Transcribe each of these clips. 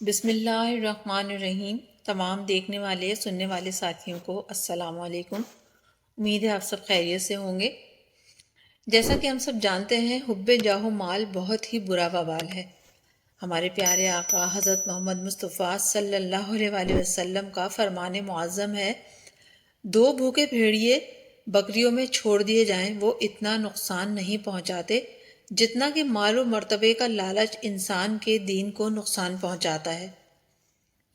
بسم اللہ الرحمن الرحیم۔ تمام دیکھنے والے سننے والے ساتھیوں کو السلام علیکم۔ امید ہے آپ سب خیریت سے ہوں گے۔ جیسا کہ ہم سب جانتے ہیں، حب جاہ و مال بہت ہی برا وبال ہے۔ ہمارے پیارے آقا حضرت محمد مصطفیٰ صلی اللہ علیہ وآلہ وسلم کا فرمان معظم ہے، دو بھوکے بھیڑیے بکریوں میں چھوڑ دیے جائیں وہ اتنا نقصان نہیں پہنچاتے جتنا کہ مال و مرتبے کا لالچ انسان کے دین کو نقصان پہنچاتا ہے۔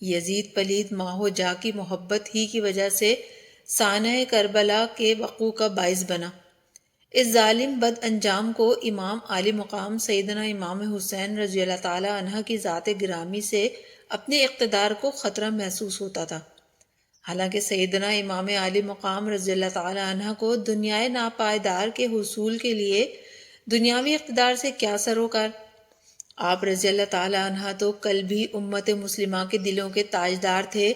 یزید پلید ماہ و جا کی محبت ہی کی وجہ سے سانحہ کربلا کے وقوع کا باعث بنا۔ اس ظالم بد انجام کو امام عالی مقام سیدنا امام حسین رضی اللہ تعالی عنہ کی ذات گرامی سے اپنے اقتدار کو خطرہ محسوس ہوتا تھا۔ حالانکہ سیدنا امام عالی مقام رضی اللہ تعالی عنہ کو دنیائے ناپائیدار کے حصول کے لیے دنیاوی اقتدار سے کیا سروکار۔ آپ رضی اللہ تعالی عنہ تو کل بھی امت مسلمہ کے دلوں کے تاجدار تھے،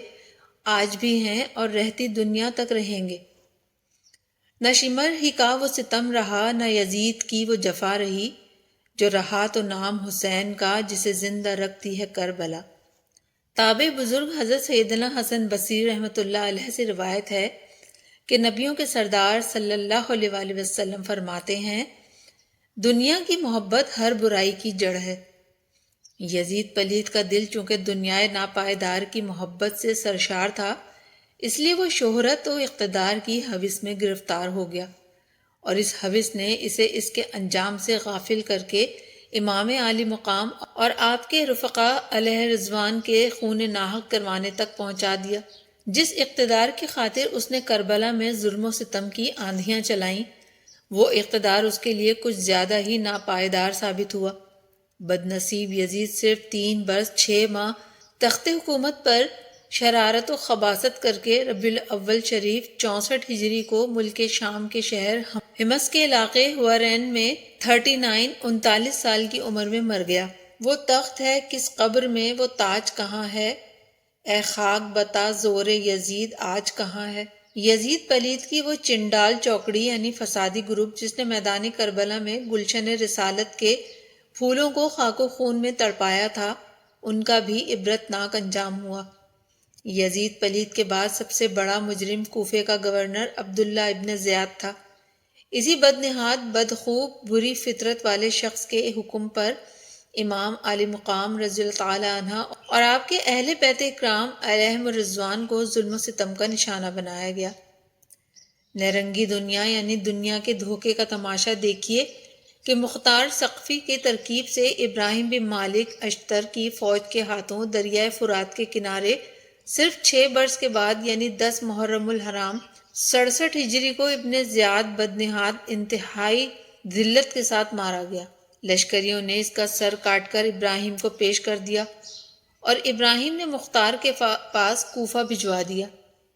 آج بھی ہیں اور رہتی دنیا تک رہیں گے۔ نہ شمر ہی کا وہ ستم رہا، نہ یزید کی وہ جفا رہی، جو رہا تو نام حسین کا جسے زندہ رکھتی ہے کربلا۔ تابع بزرگ حضرت سیدنا حسن بصری رحمۃ اللہ علیہ سے روایت ہے کہ نبیوں کے سردار صلی اللہ علیہ وآلہ وسلم فرماتے ہیں، دنیا کی محبت ہر برائی کی جڑ ہے۔ یزید پلید کا دل چونکہ دنیائے ناپائیدار کی محبت سے سرشار تھا، اس لیے وہ شہرت و اقتدار کی ہوس میں گرفتار ہو گیا، اور اس ہوس نے اسے اس کے انجام سے غافل کر کے امام عالی مقام اور آپ کے رفقاء علیہ رضوان کے خون ناحق کروانے تک پہنچا دیا۔ جس اقتدار کی خاطر اس نے کربلا میں ظلم و ستم کی آندھیاں چلائیں، وہ اقتدار اس کے لیے کچھ زیادہ ہی ناپائیدار ثابت ہوا۔ بد نصیب یزید صرف 3 برس 6 ماہ تخت حکومت پر شرارت و خباثت کر کے ربیع الاول شریف 64 ہجری کو ملک شام کے شہر حمص کے علاقے حورین میں 39 سال کی عمر میں مر گیا۔ وہ تخت ہے کس قبر میں، وہ تاج کہاں ہے، اے خاک بتا زور یزید آج کہاں ہے۔ یزید پلید کی وہ چنڈال چوکڑی یعنی فسادی گروپ جس نے میدان کربلا میں گلشن رسالت کے پھولوں کو خاک و خون میں تڑپایا تھا، ان کا بھی عبرتناک انجام ہوا۔ یزید پلید کے بعد سب سے بڑا مجرم کوفے کا گورنر عبداللہ ابن زیاد تھا۔ اسی بدنہاد بدخوب بری فطرت والے شخص کے حکم پر امام عالی مقام رضی اللہ تعالی عنہ اور آپ کے اہل بیت اکرام علیہم الرضوان کو ظلم و ستم کا نشانہ بنایا گیا۔ نیرنگی دنیا یعنی دنیا کے دھوکے کا تماشا دیکھیے کہ مختار ثقفی کی ترکیب سے ابراہیم بن مالک اشتر کی فوج کے ہاتھوں دریائے فرات کے کنارے صرف 6 برس کے بعد یعنی 10 محرم الحرام 67 ہجری کو ابن زیاد بدنہاد انتہائی ذلت کے ساتھ مارا گیا۔ لشکریوں نے اس کا سر کاٹ کر ابراہیم کو پیش کر دیا اور ابراہیم نے مختار کے پاس کوفہ بھجوا دیا۔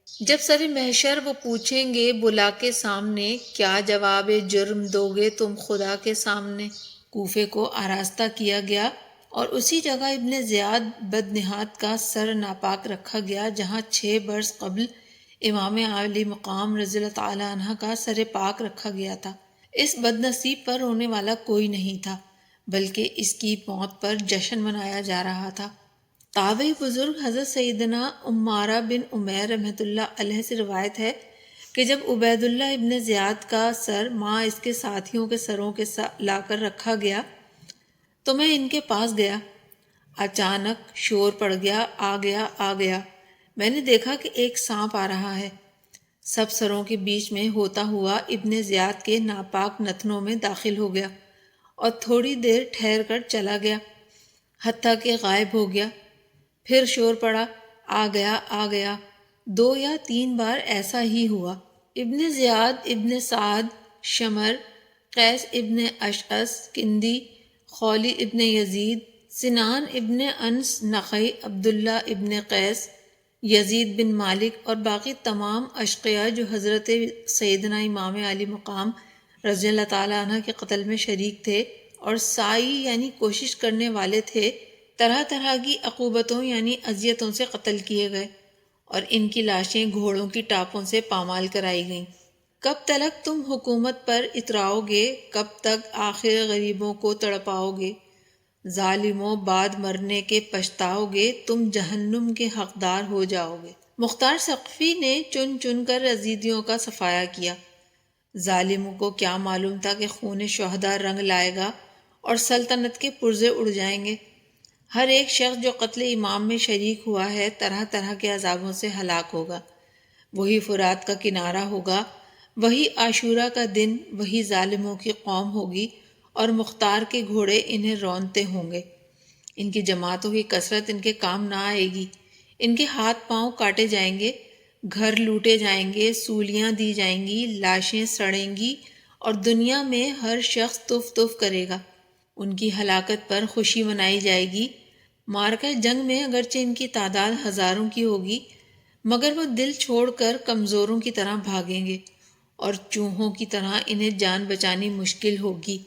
جب سر محشر وہ پوچھیں گے بلا کے سامنے، کیا جواب جرم دو گے تم خدا کے سامنے۔ کوفے کو آراستہ کیا گیا اور اسی جگہ ابن زیاد بدنہاد کا سر ناپاک رکھا گیا جہاں 6 برس قبل امام عالی مقام رضی اللہ تعالی عنہ کا سر پاک رکھا گیا تھا۔ اس بد نصیب پر رونے والا کوئی نہیں تھا، بلکہ اس کی موت پر جشن منایا جا رہا تھا۔ تابعی بزرگ حضرت سیدنا عمارہ بن عمیر رحمۃ اللہ علیہ سے روایت ہے کہ جب عبید اللہ ابن زیاد کا سر ماں اس کے ساتھیوں کے سروں کے لا کر رکھا گیا تو میں ان کے پاس گیا۔ اچانک شور پڑ گیا، آ گیا آ گیا۔ میں نے دیکھا کہ ایک سانپ آ رہا ہے، سب سروں کے بیچ میں ہوتا ہوا ابن زیاد کے ناپاک نتنوں میں داخل ہو گیا اور تھوڑی دیر ٹھہر کر چلا گیا، حتیٰ کہ غائب ہو گیا۔ پھر شور پڑا، آ گیا آ گیا۔ 2 یا 3 بار ایسا ہی ہوا۔ ابن زیاد ابن سعد شمر، قیس ابن اشعث کندی، خولی ابن یزید، سنان ابن انس نخعی، عبداللہ ابن قیس، یزید بن مالک اور باقی تمام اشقیاء جو حضرت سیدنا امام علی مقام رضی اللہ تعالیٰ عنہ کے قتل میں شریک تھے اور سعی یعنی کوشش کرنے والے تھے، طرح طرح کی عقوبتوں یعنی اذیتوں سے قتل کیے گئے اور ان کی لاشیں گھوڑوں کی ٹاپوں سے پامال کرائی گئیں۔ کب تلک تم حکومت پر اتراؤ گے، کب تک آخر غریبوں کو تڑپاؤ گے، ظالموں بعد مرنے کے پچھتاؤ گے، تم جہنم کے حقدار ہو جاؤ گے۔ مختار ثقفی نے چن چن کر یزیدیوں کا صفایا کیا۔ ظالموں کو کیا معلوم تھا کہ خون شہداء رنگ لائے گا اور سلطنت کے پرزے اڑ جائیں گے۔ ہر ایک شخص جو قتل امام میں شریک ہوا ہے طرح طرح کے عذابوں سے ہلاک ہوگا۔ وہی فرات کا کنارہ ہوگا، وہی عاشورہ کا دن، وہی ظالموں کی قوم ہوگی اور مختار کے گھوڑے انہیں رونتے ہوں گے۔ ان کی جماعتوں کی کثرت ان کے کام نہ آئے گی۔ ان کے ہاتھ پاؤں کاٹے جائیں گے، گھر لوٹے جائیں گے، سولیاں دی جائیں گی، لاشیں سڑیں گی اور دنیا میں ہر شخص تف تف کرے گا۔ ان کی ہلاکت پر خوشی منائی جائے گی۔ معرکہ جنگ میں اگرچہ ان کی تعداد ہزاروں کی ہوگی، مگر وہ دل چھوڑ کر کمزوروں کی طرح بھاگیں گے اور چوہوں کی طرح انہیں جان بچانی مشکل ہوگی۔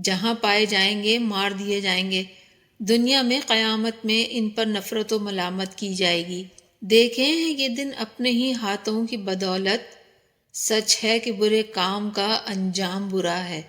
جہاں پائے جائیں گے مار دیے جائیں گے۔ دنیا میں قیامت میں ان پر نفرت و ملامت کی جائے گی۔ دیکھیں ہیں یہ دن اپنے ہی ہاتھوں کی بدولت، سچ ہے کہ برے کام کا انجام برا ہے۔